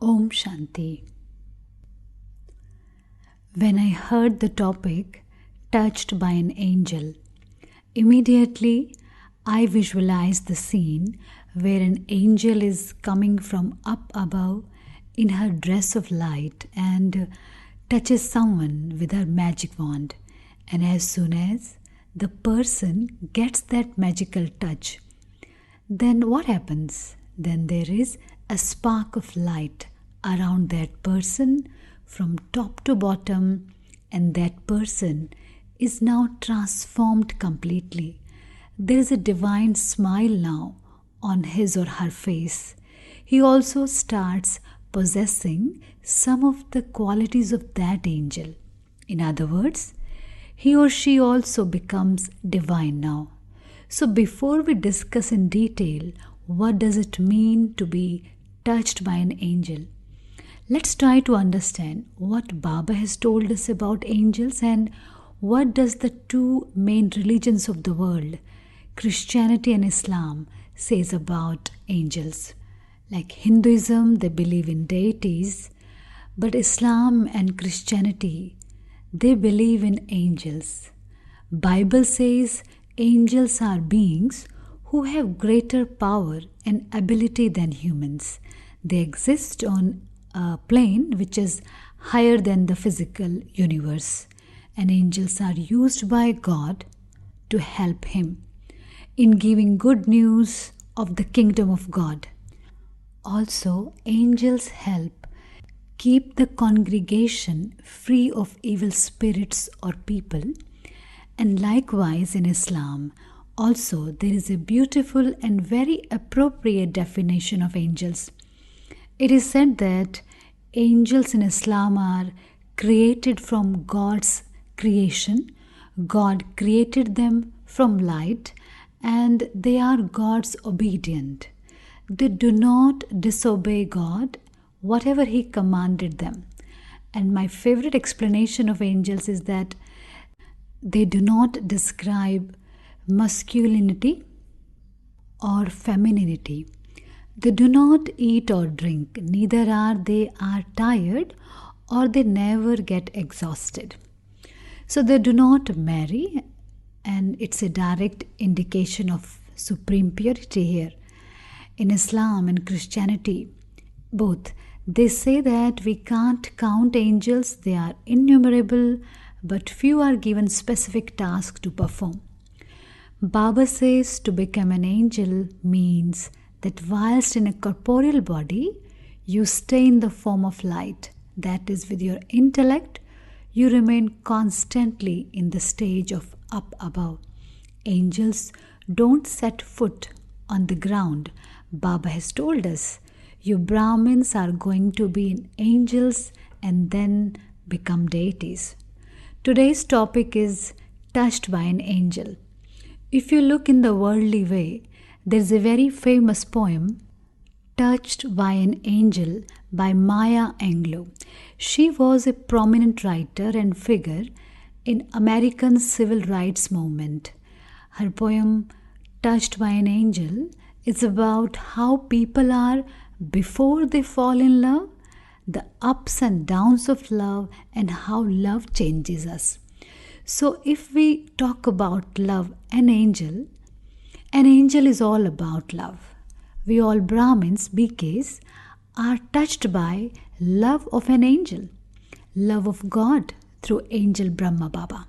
Om Shanti. When I heard the topic, touched by an angel, immediately I visualized the scene where an angel is coming from up above in her dress of light and touches someone with her magic wand. And as soon as the person gets that magical touch, then what happens? Then there is a spark of light around that person from top to bottom, and that person is now transformed completely. There is a divine smile now on his or her face. He also starts possessing some of the qualities of that angel. In other words, he or she also becomes divine now. So before we discuss in detail what does it mean to be touched by an angel, let's try to understand what Baba has told us about angels and what does the two main religions of the world, Christianity and Islam, says about angels. Like Hinduism, they believe in deities, but Islam and Christianity, they believe in angels. Bible says angels are beings who have greater power and ability than humans. They exist on a plane which is higher than the physical universe, and angels are used by God to help Him in giving good news of the kingdom of God. Also, angels help keep the congregation free of evil spirits or people. And likewise in Islam, also there is a beautiful and very appropriate definition of angels. It is said that angels in Islam are created from God's creation. God created them from light and they are God's obedient. They do not disobey God, whatever He commanded them. And my favorite explanation of angels is that they do not describe masculinity or femininity. They do not eat or drink, neither are they tired or they never get exhausted. So they do not marry, and it's a direct indication of supreme purity here. In Islam and Christianity, both, they say that we can't count angels, they are innumerable, but few are given specific tasks to perform. Baba says to become an angel means that whilst in a corporeal body, you stay in the form of light. That is, with your intellect, you remain constantly in the stage of up above. Angels don't set foot on the ground. Baba has told us, you Brahmins are going to be angels and then become deities. Today's topic is touched by an angel. If you look in the worldly way, there is a very famous poem, Touched by an Angel by Maya Angelou. She was a prominent writer and figure in American civil rights movement. Her poem, Touched by an Angel, is about how people are before they fall in love, the ups and downs of love, and how love changes us. So if we talk about love and angel, an angel is all about love. We all Brahmins, BKs, are touched by love of an angel, love of God through angel Brahma Baba.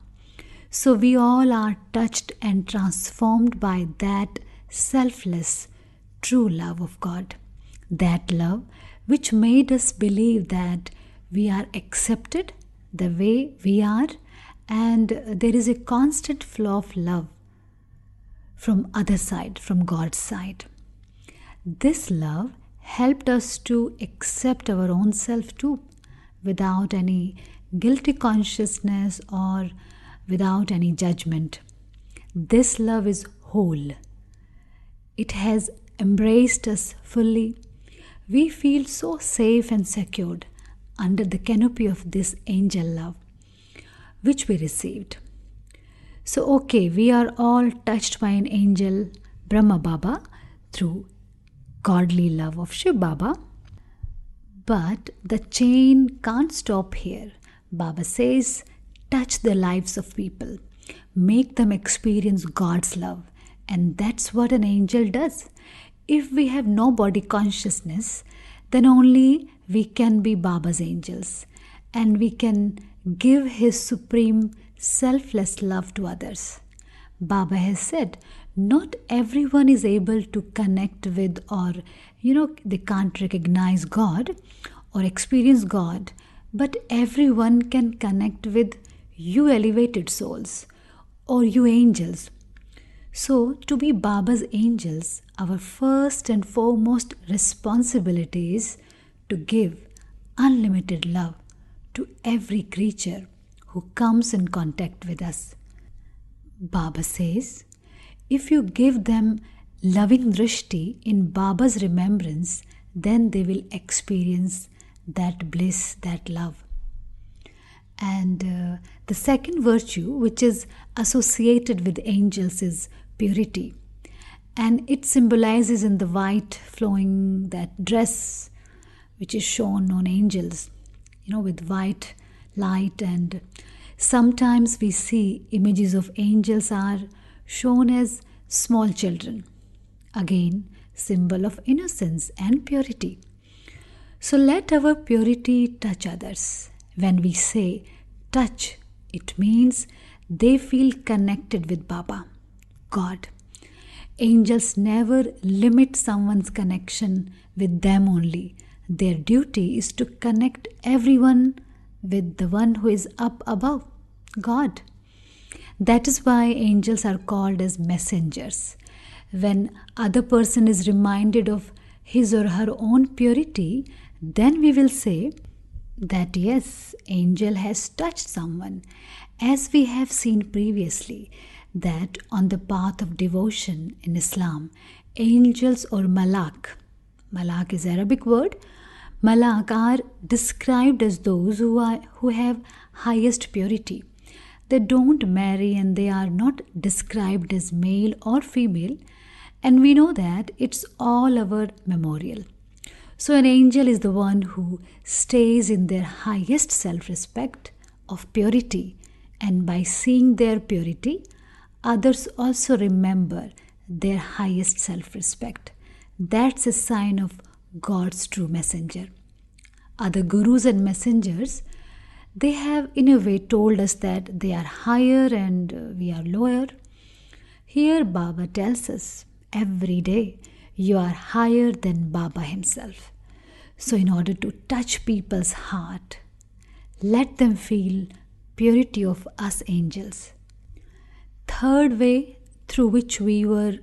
So we all are touched and transformed by that selfless, true love of God. That love which made us believe that we are accepted the way we are, and there is a constant flow of love from other side, from God's side. This love helped us to accept our own self too, without any guilty consciousness or without any judgment. This love is whole. It has embraced us fully. We feel so safe and secured under the canopy of this angel love, which we received. So, okay, we are all touched by an angel, Brahma Baba, through godly love of Shiva Baba. But the chain can't stop here. Baba says, touch the lives of people, make them experience God's love. And that's what an angel does. If we have no body consciousness, then only we can be Baba's angels, and we can give His supreme selfless love to others. Baba has said, not everyone is able to connect with, or they can't recognize God or experience God, but everyone can connect with you elevated souls or you angels. So, to be Baba's angels, our first and foremost responsibility is to give unlimited love to every creature who comes in contact with us. Baba says, if you give them loving drishti in Baba's remembrance, then they will experience that bliss, that love. And the second virtue, which is associated with angels, is purity. And it symbolizes in the white flowing that dress which is shown on angels, with white light. And sometimes we see images of angels are shown as small children. Again, symbol of innocence and purity. So let our purity touch others. When we say touch, it means they feel connected with Baba, God. Angels never limit someone's connection with them only. Their duty is to connect everyone with the one who is up above, God. That is why angels are called as messengers. When other person is reminded of his or her own purity, then we will say that yes, angel has touched someone. As we have seen previously, that on the path of devotion in Islam, angels or malak is Arabic word, malak are described as those who have highest purity. They don't marry and they are not described as male or female, and we know that it's all our memorial. So an angel is the one who stays in their highest self-respect of purity, and by seeing their purity, others also remember their highest self-respect. That's a sign of God's true messenger. Other gurus and messengers, they have in a way told us that they are higher and we are lower. Here Baba tells us, every day you are higher than Baba himself. So in order to touch people's heart, let them feel purity of us angels. Third way through which we were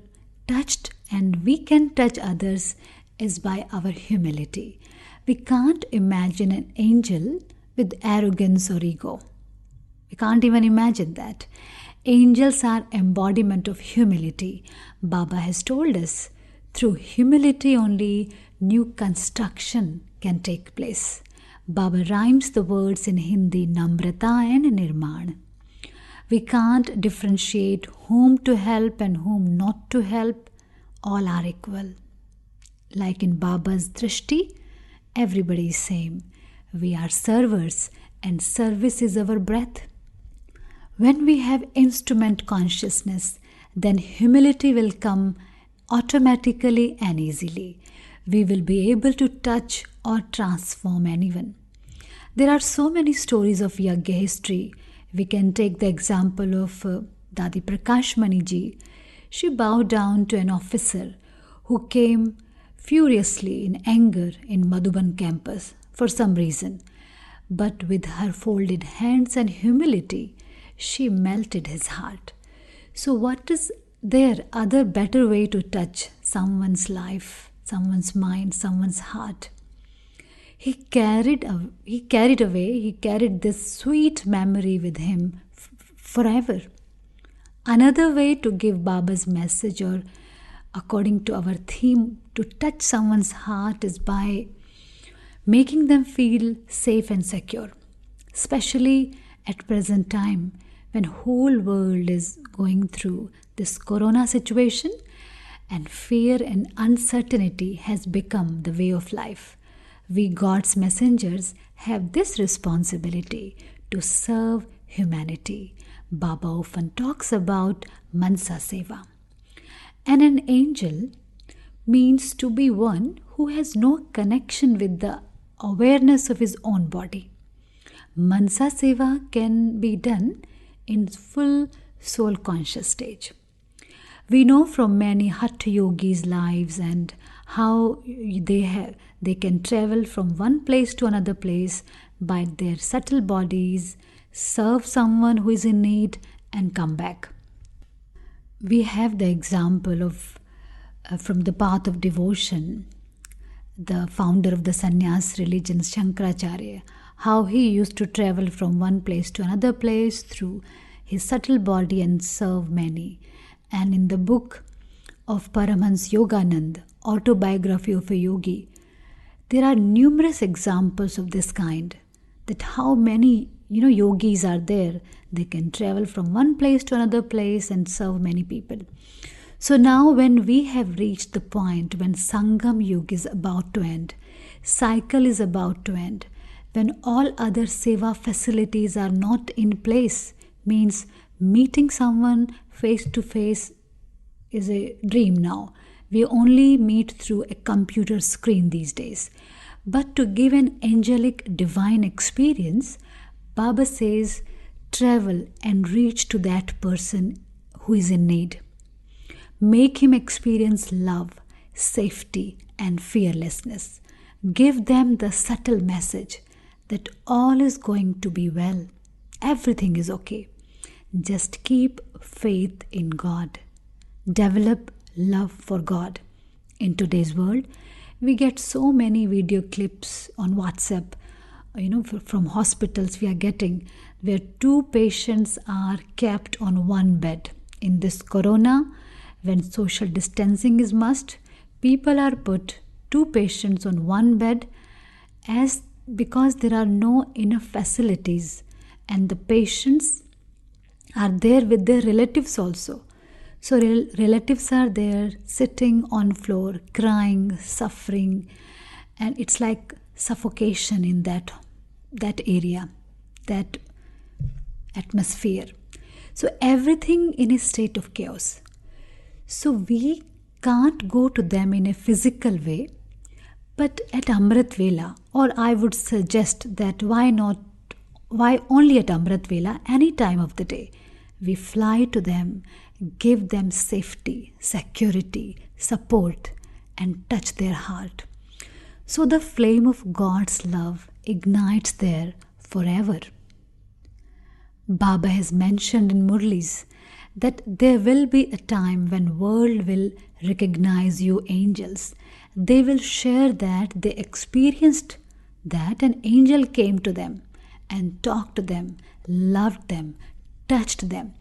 touched and we can touch others is by our humility. We can't imagine an angel with arrogance or ego. We can't even imagine that. Angels are embodiment of humility. Baba has told us, through humility only new construction can take place. Baba rhymes the words in Hindi, Namrata and Nirman. We can't differentiate whom to help and whom not to help. All are equal. Like in Baba's drishti, everybody is same. We are servers and service is our breath. When we have instrument consciousness, then humility will come automatically and easily. We will be able to touch or transform anyone. There are so many stories of Yagya history. We can take the example of Dadi Prakashmani ji. She bowed down to an officer who came furiously in anger in Madhuban campus for some reason. But with her folded hands and humility, she melted his heart. So what is there other better way to touch someone's life, someone's mind, someone's heart? He carried this sweet memory with him forever. Another way to give Baba's message, or according to our theme, to touch someone's heart is by making them feel safe and secure, especially at present time when whole world is going through this corona situation and fear and uncertainty has become the way of life. we God's messengers have this responsibility to serve humanity. Baba often talks about Mansa Seva. And an angel means to be one who has no connection with the awareness of his own body. Mansa Seva can be done in full soul conscious stage. We know from many Hatha yogis' lives and how they can travel from one place to another place by their subtle bodies, serve someone who is in need, and come back. We have the example of from the path of devotion, the founder of the sannyas religion, Shankaracharya, how he used to travel from one place to another place through his subtle body and serve many. And in the book of Paramahansa Yogananda, Autobiography of a Yogi, there are numerous examples of this kind, that how many yogis are there. They can travel from one place to another place and serve many people. So now when we have reached the point when Sangam Yuga is about to end, cycle is about to end, when all other seva facilities are not in place, means meeting someone face to face is a dream now. We only meet through a computer screen these days. But to give an angelic divine experience, Baba says, travel and reach to that person who is in need. Make him experience love, safety, and fearlessness. Give them the subtle message that all is going to be well. Everything is okay. Just keep faith in God. Develop love for God. In today's world, we get so many video clips on WhatsApp, from hospitals we are getting, where two patients are kept on one bed. In this corona, when social distancing is must, people are put two patients on one bed because there are no enough facilities, and the patients are there with their relatives also. So relatives are there sitting on floor, crying, suffering, and it's like suffocation in that area, that atmosphere. So everything in a state of chaos. So we can't go to them in a physical way, but at Amrit Vela, or I would suggest that why only at Amrit Vela, any time of the day, we fly to them, give them safety, security, support, and touch their heart. So the flame of God's love ignites there forever. Baba has mentioned in Murlis that there will be a time when world will recognize you angels. They will share that they experienced that an angel came to them and talked to them, loved them, touched them.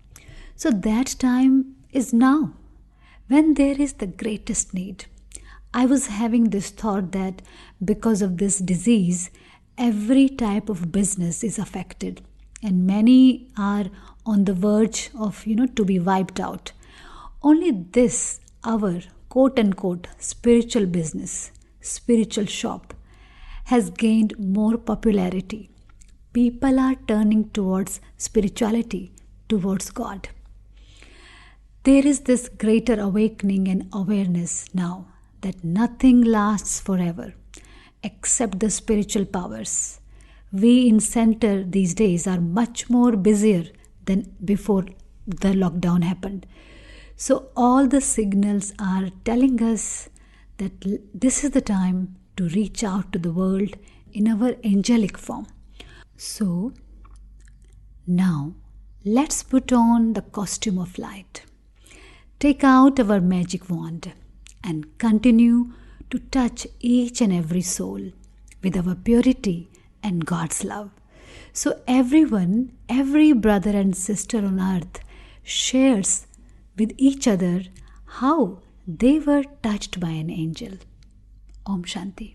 So that time is now, when there is the greatest need. I was having this thought that because of this disease, every type of business is affected, and many are on the verge of, to be wiped out. Only this, our quote-unquote spiritual business, spiritual shop, has gained more popularity. People are turning towards spirituality, towards God. There is this greater awakening and awareness now that nothing lasts forever except the spiritual powers. We in center these days are much more busier than before the lockdown happened. So all the signals are telling us that this is the time to reach out to the world in our angelic form. So now let's put on the costume of light. Take out our magic wand and continue to touch each and every soul with our purity and God's love. So everyone, every brother and sister on earth shares with each other how they were touched by an angel. Om Shanti.